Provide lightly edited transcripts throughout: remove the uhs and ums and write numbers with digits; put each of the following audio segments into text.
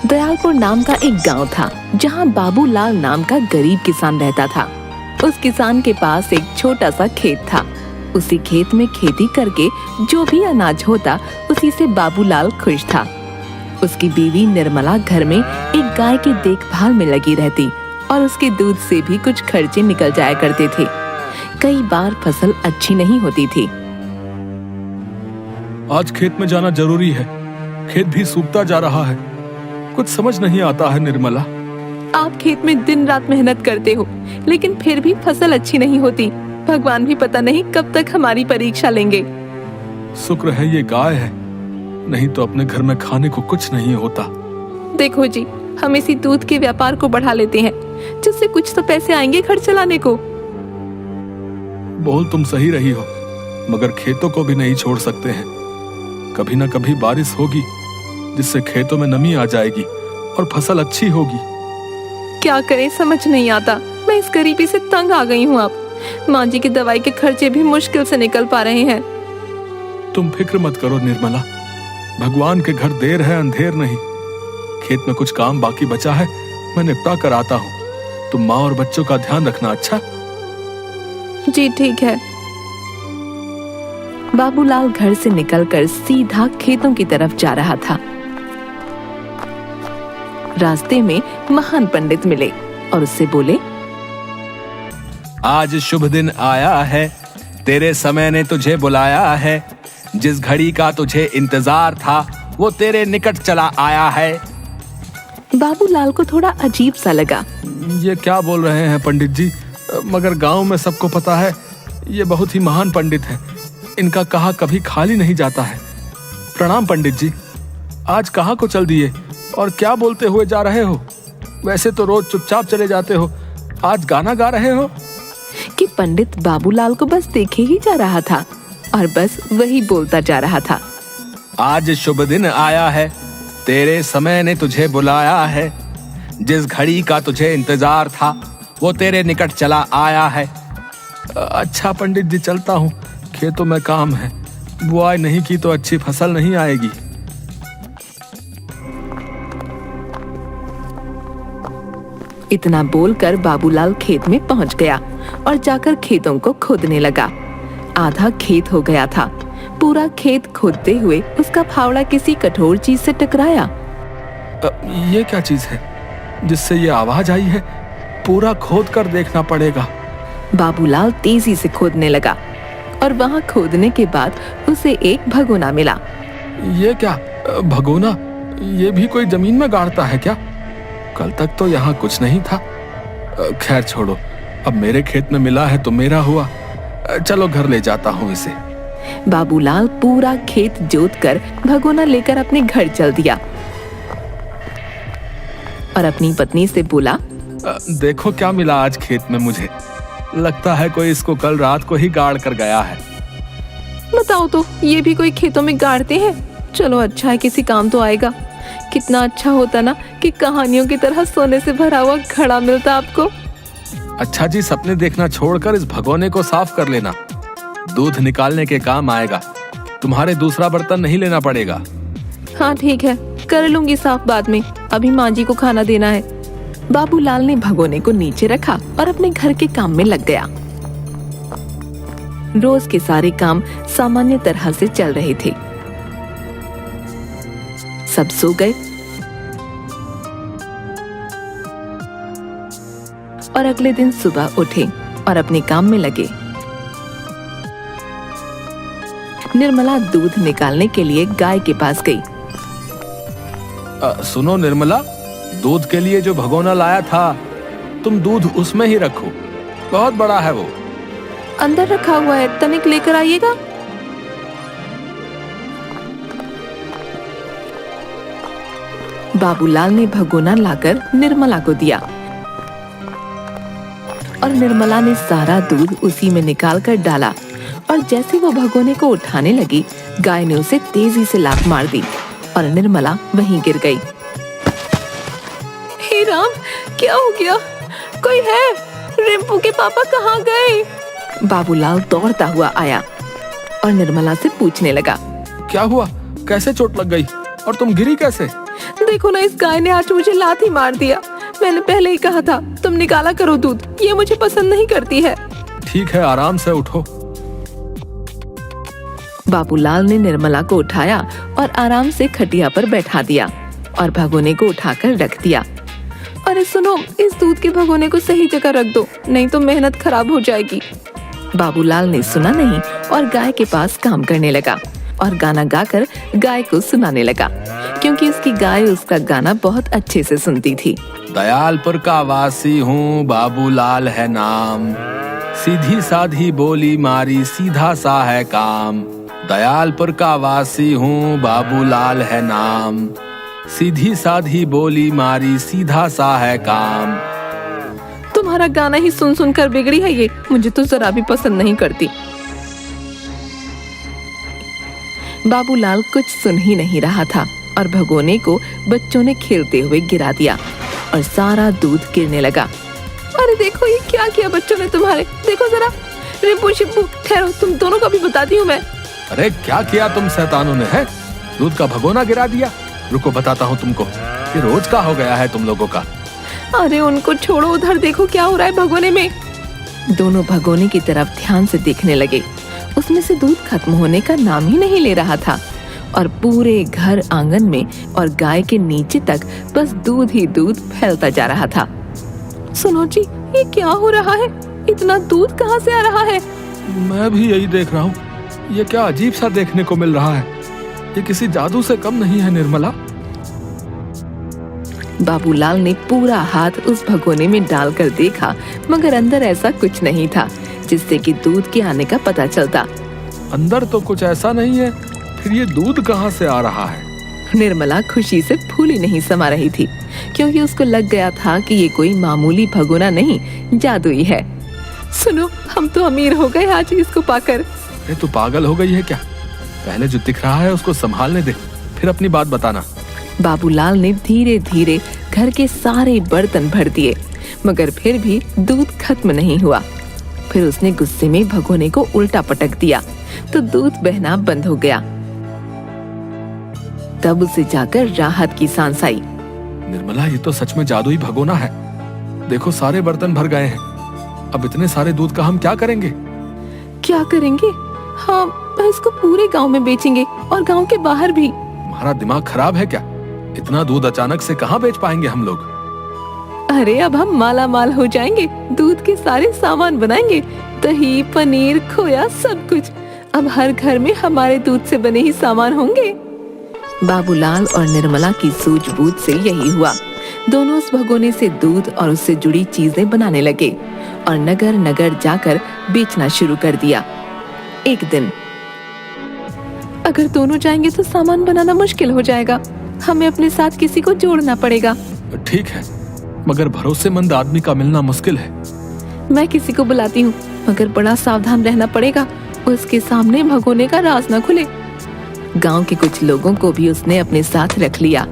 दयालपुर नाम का एक गांव था जहां बाबूलाल नाम का गरीब किसान रहता था। उस किसान के पास एक छोटा सा खेत था। उसी खेत में खेती करके जो भी अनाज होता उसी से बाबूलाल खुश था। उसकी बीवी निर्मला घर में एक गाय की देखभाल में लगी रहती और उसके दूध से भी कुछ खर्चे निकल जाया करते थे। कई बार फसल अच्छी नहीं होती थी। आज खेत में जाना जरूरी है, खेत भी सूखता जा रहा है। कुछ समझ नहीं आता है निर्मला। आप खेत में दिन रात मेहनत करते हो लेकिन फिर भी फसल अच्छी नहीं होती। भगवान भी पता नहीं कब तक हमारी परीक्षा लेंगे। शुक्र है ये गाय है, नहीं तो अपने घर में खाने को कुछ नहीं होता। देखो जी, हम इसी दूध के व्यापार को बढ़ा लेते हैं जिससे कुछ तो पैसे आएंगे घर चलाने को। बोल तुम सही रही हो, मगर खेतों को भी नहीं छोड़ सकते हैं। कभी न कभी बारिश होगी जिससे खेतों में नमी आ जाएगी और फसल अच्छी होगी। क्या करें समझ नहीं आता। मैं इस गरीबी से तंग आ गई हूँ। अब माँ जी की दवाई के खर्चे भी मुश्किल से निकल पा रहे हैं। तुम फिक्र मत करो निर्मला, भगवान के घर देर है अंधेर नहीं। खेत में कुछ काम बाकी बचा है, मैं निपटा कर आता हूँ। तुम माँ और बच्चों का ध्यान रखना। अच्छा जी ठीक है। बाबूलाल घर से निकलकर सीधा खेतों की तरफ जा रहा था। रास्ते में महान पंडित मिले और उससे बोले, आज शुभ दिन आया है, तेरे समय ने तुझे बुलाया है। जिस घड़ी का तुझे इंतजार था वो तेरे निकट चला आया है। बाबूलाल को थोड़ा अजीब सा लगा। ये क्या बोल रहे हैं पंडित जी? मगर गांव में सबको पता है ये बहुत ही महान पंडित है। इनका कहा कभी खाली नहीं जाता है। प्रणाम पंडित जी, आज कहाँ को चल दिए और क्या बोलते हुए जा रहे हो? वैसे तो रोज चुपचाप चले जाते हो, आज गाना गा रहे हो? कि पंडित बाबूलाल को बस देखे ही जा रहा था और बस वही बोलता जा रहा था। आज शुभ दिन आया है, तेरे समय ने तुझे बुलाया है। जिस घड़ी का तुझे इंतजार था वो तेरे निकट चला आया है। अच्छा पंडित जी, चलता हूँ, खेतों में काम है। बुआई नहीं की तो अच्छी फसल नहीं आएगी। इतना बोलकर बाबूलाल खेत में पहुंच गया और जाकर खेतों को खोदने लगा। आधा खेत हो गया था। पूरा खेत खोदते हुए उसका फावड़ा किसी कठोर चीज से टकराया। ये क्या चीज है जिससे ये आवाज आई है? पूरा खोद कर देखना पड़ेगा। बाबूलाल तेजी से खोदने लगा और वहां खोदने के बाद उसे एक भगोना मिला। ये क्या भगोना? ये भी कोई जमीन में गाड़ता है क्या? कल तक तो यहाँ कुछ नहीं था। खैर छोड़ो, अब मेरे खेत में मिला है तो मेरा हुआ। चलो घर ले जाता हूँ इसे। बाबूलाल पूरा खेत जोतकर भगोना लेकर अपने घर चल दिया और अपनी पत्नी से बोला, देखो क्या मिला आज खेत में मुझे। लगता है कोई इसको कल रात को ही गाड़ कर गया है। बताओ तो, ये भी कोई खेतों में गाड़ते हैं? चलो अच्छा है, किसी काम तो आएगा। कितना अच्छा होता ना कि कहानियों की तरह सोने से भरा हुआ घड़ा मिलता आपको। अच्छा जी, सपने देखना छोड़कर इस भगोने को साफ कर लेना, दूध निकालने के काम आएगा। तुम्हारे दूसरा बर्तन नहीं लेना पड़ेगा। हाँ ठीक है, कर लूंगी साफ बाद में। अभी माँ जी को खाना देना है। बाबूलाल ने भगोने को नीचे रखा और अपने घर के काम में लग गया। रोज के सारे काम सामान्य तरह से चल रहे थे। सब सो गए और अगले दिन सुबह उठे और अपने काम में लगे। निर्मला दूध निकालने के लिए गाय के पास गई। सुनो निर्मला, दूध के लिए जो भगोना लाया था तुम दूध उसमें ही रखो, बहुत बड़ा है वो। अंदर रखा हुआ है, तनिक लेकर आइएगा। बाबूलाल ने भगोना लाकर निर्मला को दिया और निर्मला ने सारा दूध उसी में निकाल कर डाला और जैसे वो भगोने को उठाने लगी, गाय ने उसे तेजी से लात मार दी और निर्मला वहीं गिर गई। हे राम, क्या हो गया? कोई है? रिंपू के पापा कहाँ गए? बाबूलाल दौड़ता हुआ आया और निर्मला से पूछने लगा, क्या हुआ? कैसे चोट लग गई और तुम गिरी कैसे? देखो ना, इस गाय ने आज मुझे लात मार दिया। मैंने पहले ही कहा था तुम निकाला करो दूध, ये मुझे पसंद नहीं करती है। ठीक है, आराम से उठो। बाबूलाल ने निर्मला को उठाया और आराम से खटिया पर बैठा दिया और भगोने को उठाकर रख दिया। अरे सुनो, इस दूध के भगोने को सही जगह रख दो, नहीं तो मेहनत खराब हो जाएगी। बाबूलाल ने सुना नहीं और गाय के पास काम करने लगा और गाना गाकर गाय को सुनाने लगा, क्योंकि उसकी गाय उसका गाना बहुत अच्छे से सुनती थी। दयालपुर का वासी हूँ, बाबूलाल है नाम, सीधी साधी बोली मारी, सीधा सा है काम। दयालपुर का वासी हूँ, बाबूलाल है नाम, सीधी साधी बोली मारी, सीधा सा है काम। तुम्हारा गाना ही सुन सुन कर बिगड़ी है ये, मुझे तो जरा भी पसंद नहीं करती। बाबूलाल कुछ सुन ही नहीं रहा था और भगोने को बच्चों ने खेलते हुए गिरा दिया और सारा दूध गिरने लगा। अरे देखो, ये क्या किया बच्चों ने तुम्हारे, देखो जरा। रिंपू शिप्पू, ठहरो, तुम दोनों का भी बताती हूँ मैं। अरे क्या किया तुम शैतानों ने? है दूध का भगोना गिरा दिया। रुको, बताता हूँ तुमको, ये रोज का हो गया है तुम लोगों का। अरे उनको छोड़ो, उधर देखो क्या हो रहा है भगोने में। दोनों भगोने की तरफ ध्यान से देखने लगे। उसमें से दूध खत्म होने का नाम ही नहीं ले रहा था और पूरे घर आंगन में और गाय के नीचे तक बस दूध ही दूध फैलता जा रहा था। सुनो जी, ये क्या हो रहा है? इतना दूध कहाँ से आ रहा है? मैं भी यही देख रहा हूँ, ये क्या अजीब सा देखने को मिल रहा है। ये किसी जादू से कम नहीं है निर्मला। बाबूलाल ने पूरा हाथ उस भगोने में डालकर देखा, मगर अंदर ऐसा कुछ नहीं था जिससे कि दूध के आने का पता चलता। अंदर तो कुछ ऐसा नहीं है, फिर ये दूध कहाँ से आ रहा है? निर्मला खुशी से फूली नहीं समा रही थी, क्योंकि उसको लग गया था कि ये कोई मामूली भगोना नहीं, जादुई है। सुनो, हम तो अमीर हो गए आज इसको पाकर। अरे तू पागल हो गई है क्या? पहले जो दिख रहा है उसको संभालने दे, फिर अपनी बात बताना। बाबूलाल ने धीरे धीरे घर के सारे बर्तन भर दिए, मगर फिर भी दूध खत्म नहीं हुआ। फिर उसने गुस्से में भगोने को उल्टा पटक दिया तो दूध बहना बंद हो गया। तब उसे जाकर राहत की सांस आई। निर्मला, ये तो सच में जादुई भगोना है। देखो, सारे बर्तन भर गए हैं। अब इतने सारे दूध का हम क्या करेंगे? क्या करेंगे? हाँ, इसको पूरे गांव में बेचेंगे और गांव के बाहर भी। तुम्हारा दिमाग खराब है क्या? इतना दूध अचानक से कहाँ बेच पाएंगे हम लोग? अरे अब हम माला माल हो जाएंगे, दूध के सारे सामान बनाएंगे, दही, पनीर, खोया, सब कुछ। अब हर घर में हमारे दूध से बने ही सामान होंगे। बाबूलाल और निर्मला की सूझबूझ से यही हुआ। दोनों उस भगोने से दूध और उससे जुड़ी चीजें बनाने लगे और नगर नगर जाकर बेचना शुरू कर दिया। एक दिन, अगर दोनों जाएंगे तो सामान बनाना मुश्किल हो जाएगा, हमें अपने साथ किसी को जोड़ना पड़ेगा। ठीक है, मगर भरोसेमंद आदमी का मिलना मुश्किल है। मैं किसी को बुलाती हूँ, मगर बड़ा सावधान रहना पड़ेगा, उसके सामने भगोने का राज न खुले। गांव के कुछ लोगों को भी उसने अपने साथ रख लिया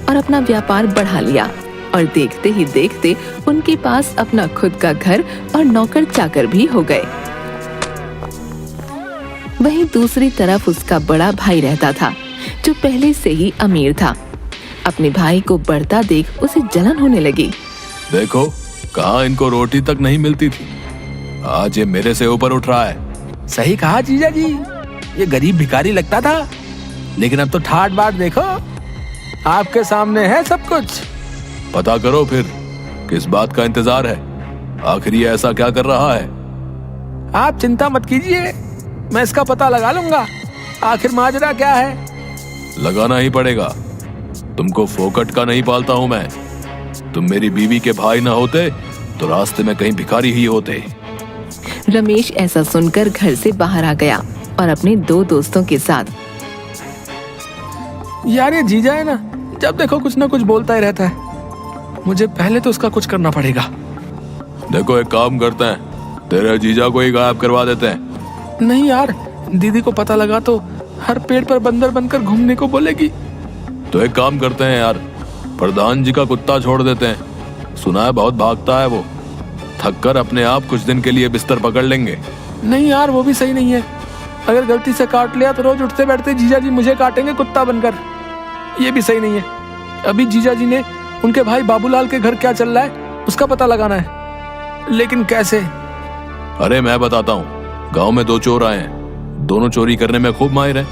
और अपना व्यापार बढ़ा लिया और देखते ही देखते उनके पास अपना खुद का घर और नौकर चाकर भी हो गए। वहीं दूसरी तरफ उसका बड़ा भाई रहता था, जो पहले से ही अमीर था। अपने भाई को बढ़ता देख उसे जलन होने लगी। देखो, कहाँ इनको रोटी तक नहीं मिलती थी, आज ये मेरे से ऊपर उठ रहा है। सही कहा जीजा जी, ये गरीब भिखारी लगता था, लेकिन अब तो ठाट बाट देखो, आपके सामने है सब कुछ। पता करो फिर, किस बात का इंतजार है? आखिर ये ऐसा क्या कर रहा है? आप चिंता मत कीजिए, मैं इसका पता लगा लूंगा। आखिर माजरा क्या है? लगाना ही पड़ेगा। तुमको फोकट का नहीं पालता हूं मैं। तुम मेरी बीवी के भाई ना होते तो रास्ते में कहीं भिखारी ही होते। रमेश ऐसा सुनकर घर से बाहर आ गया और अपने दो दोस्तों के साथ। यार, ये जीजा है ना, जब देखो कुछ ना कुछ बोलता ही रहता है। मुझे पहले तो उसका कुछ करना पड़ेगा। देखो, एक काम करते हैं, तेरे जीजा को ही गायब करवा देते हैं। नहीं यार, दीदी को पता लगा तो हर पेड़ पर बंदर बनकर घूमने को बोलेगी। तो एक काम करते हैं यार, प्रधान जी का कुत्ता छोड़ देते हैं। सुना है बहुत भागता है वो। थक कर अपने आप कुछ दिन के लिए बिस्तर पकड़ लेंगे। नहीं यार, वो भी सही नहीं है। अगर गलती से काट लिया तो रोज उठते बैठते जीजा जी मुझे काटेंगे कुत्ता बनकर। ये भी सही नहीं है। अभी जीजा जी ने उनके भाई बाबूलाल के घर क्या चल रहा है उसका पता लगाना है, लेकिन कैसे? अरे मैं बताता हूँ। गांव में 2 चोर आए हैं, दोनों चोरी करने में खूब माहिर हैं।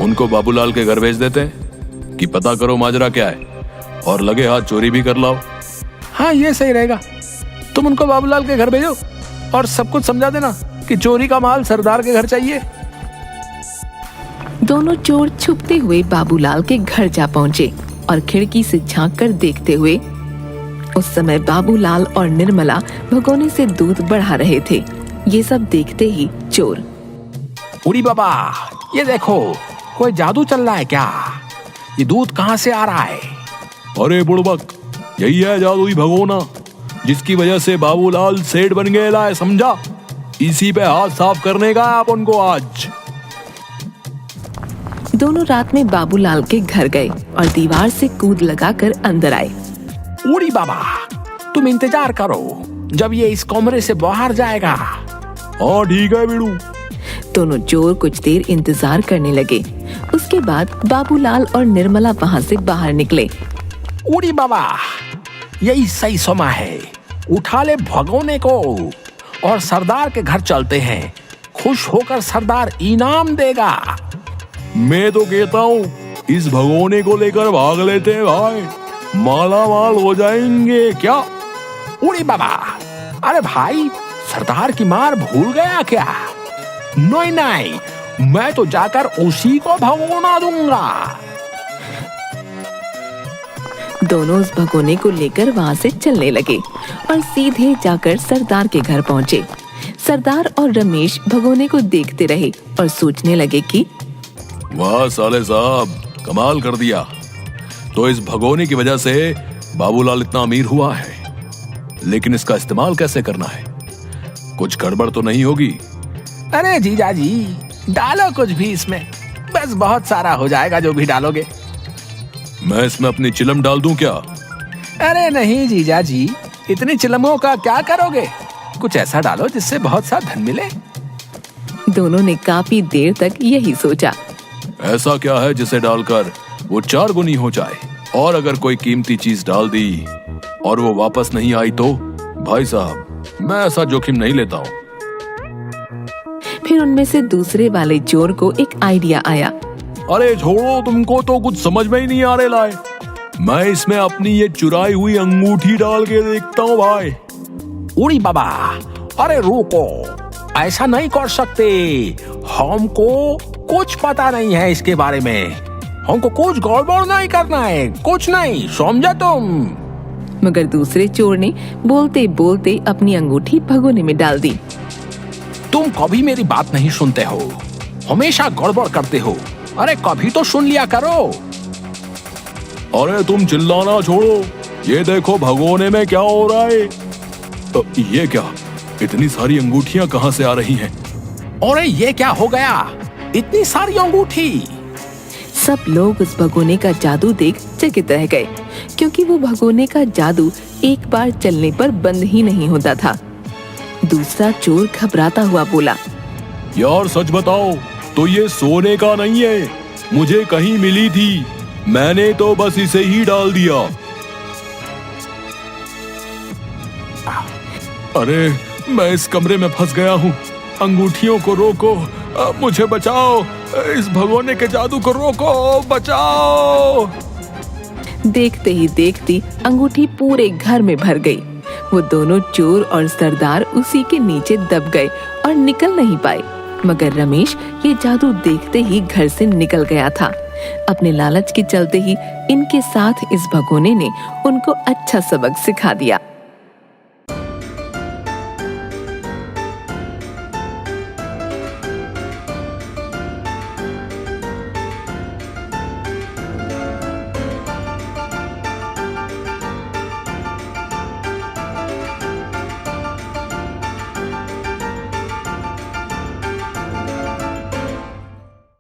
उनको बाबूलाल के घर भेज देते हैं कि पता करो माजरा क्या है और लगे हाथ चोरी भी कर लाओ। हाँ, ये सही रहेगा। तुम उनको बाबूलाल के घर भेजो और सब कुछ समझा देना कि चोरी का माल सरदार के घर चाहिए। दोनों चोर छुपते हुए बाबूलाल के घर जा पहुंचे और खिड़की से झांक कर देखते हुए। उस समय बाबूलाल और निर्मला भगोने से दूध बढ़ा रहे थे। ये सब देखते ही चोर, उड़ी बाबा, ये देखो, कोई जादू चल रहा है क्या? ये दूध कहाँ से आ रहा है? अरे बुड़बक, यही है जादुई भगोना जिसकी वजह से बाबूलाल सेठ बन गया है, समझा? इसी पे हाथ साफ करने का आप उनको आज। दोनों रात में बाबूलाल के घर गए और दीवार से कूद लगाकर अंदर आए। उड़ी बाबा, तुम इंतजार करो, जब ये इस कमरे से बाहर जाएगा। हाँ ठीक है बिड़ू। दोनों चोर कुछ देर इंतजार करने लगे। उसके बाद बाबूलाल और निर्मला वहां से बाहर निकले। उड़ी बाबा, यही सही समय है, उठा ले भगोने को और सरदार के घर चलते हैं। खुश होकर सरदार इनाम देगा। मैं तो कहता हूँ इस भगोने को लेकर भाग लेते हैं भाई, माला माल हो जाएंगे क्या? उड़ी बाबा, अरे भाई, सरदार की मार भूल गया क्या? नहीं नहीं, मैं तो जाकर उसी को भगोना दूंगा। दोनों उस भगोने को लेकर वहां से चलने लगे और सीधे जाकर सरदार के घर पहुंचे। सरदार और रमेश भगोने को देखते रहे और सोचने लगे कि वाह साले साहब, कमाल कर दिया। तो इस भगोने की वजह से बाबूलाल इतना अमीर हुआ है, लेकिन इसका इस्तेमाल कैसे करना है? कुछ गड़बड़ तो नहीं होगी? अरे जीजा जी, डालो कुछ भी इसमें, बस बहुत सारा हो जाएगा जो भी डालोगे। मैं इसमें अपनी चिलम डाल दूं क्या? अरे नहीं जीजा जी, इतनी चिलमों का क्या करोगे? कुछ ऐसा डालो जिससे बहुत सा धन मिले। दोनों ने काफी देर तक यही सोचा। ऐसा क्या है जिसे डालकर वो 4 गुनी हो जाए? और अगर कोई कीमती चीज डाल दी और वो वापस नहीं आई तो? भाई साहब, मैं ऐसा जोखिम नहीं लेता हूँ। फिर उनमें से दूसरे वाले चोर को एक आइडिया आया। अरे छोड़ो, तुमको तो कुछ समझ में ही नहीं आ रहे लाए। मैं इसमें अपनी ये चुराई हुई अंगूठी डाल के देखता हूँ भाई। उड़ी बाबा, अरे रुको, ऐसा नहीं कर सकते। हमको कुछ पता नहीं है इसके बारे में, हमको कुछ गड़बड़ नहीं करना है, कुछ नहीं, समझे तुम? मगर दूसरे चोर ने बोलते बोलते अपनी अंगूठी भगोने में डाल दी। तुम कभी मेरी बात नहीं सुनते हो, हमेशा गड़बड़ करते हो। अरे कभी तो सुन लिया करो। अरे तुम चिल्लाना छोड़ो, ये देखो भगोने में क्या हो रहा है। ये क्या, इतनी सारी अंगूठियां कहाँ से आ रही हैं? अरे ये क्या हो गया, इतनी सारी अंगूठी? सब लोग उस भगोने का जादू देख चकित रह गए, क्योंकि वो भगोने का जादू एक बार चलने पर बंद ही नहीं होता था। दूसरा चोर घबराता हुआ बोला, यार सच बताओ, तो ये सोने का नहीं है, मुझे कहीं मिली थी, मैंने तो बस इसे ही डाल दिया। अरे मैं इस कमरे में फंस गया हूँ, अंगूठियों को रोको, मुझे बचाओ, इस भगोने के जादू को रोको, बचाओ। देखते ही देखती अंगूठी पूरे घर में भर गई। वो दोनों चोर और सरदार उसी के नीचे दब गए और निकल नहीं पाए। मगर रमेश ये जादू देखते ही घर से निकल गया था। अपने लालच के चलते ही इनके साथ इस भगोने ने उनको अच्छा सबक सिखा दिया।